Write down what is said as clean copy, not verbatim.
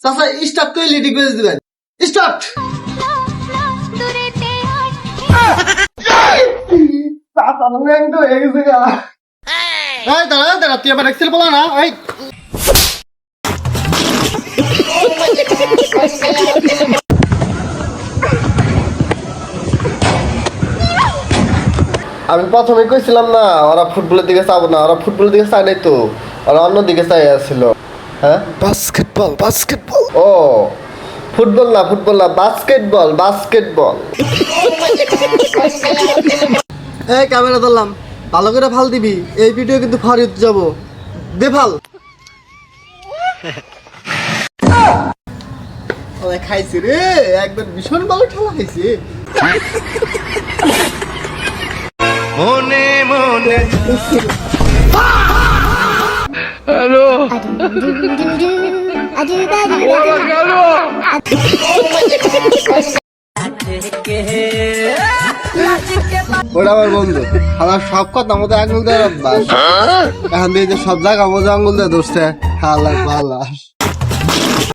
চাচা স্টার্ট করে লিডি করে দিবেন। স্টার্ট। চাচা ম্যাং তো হয়ে গেছে গা। এই দাঁড়া দাঁড়া, তুই আবার এক্সেল বলা না। এই আমি প্রথমে কইছিলাম না ওরা ফুটবলের দিকে চাবো না, ওরা ফুটবলের দিকে চাই নাই তো, ওরা অন্য দিকে চাই আসছিল। হ্যাঁ, বাস্কেটবল বাস্কেটবল। ও ফুটবল না, ফুটবল না, বাস্কেটবল বাস্কেটবল। এই ক্যামেরা ধরলাম, ভালো করে ফাল দিবি, এই ভিডিও কিন্তু ফরিদ যাব দে ফাল। ওই খাইছি রে, একবার ভীষণ ভালো ঠেলা খাইছি। মনে মনে হ্যালো ওটা আমার বন্ধু, আমার সব কথা আমাদের আঙুল দেওয়ার অভ্যাস। এখন দিয়ে সব জায়গা আমাদের আঙুল দিয়ে ধরছে। হালার পালাস।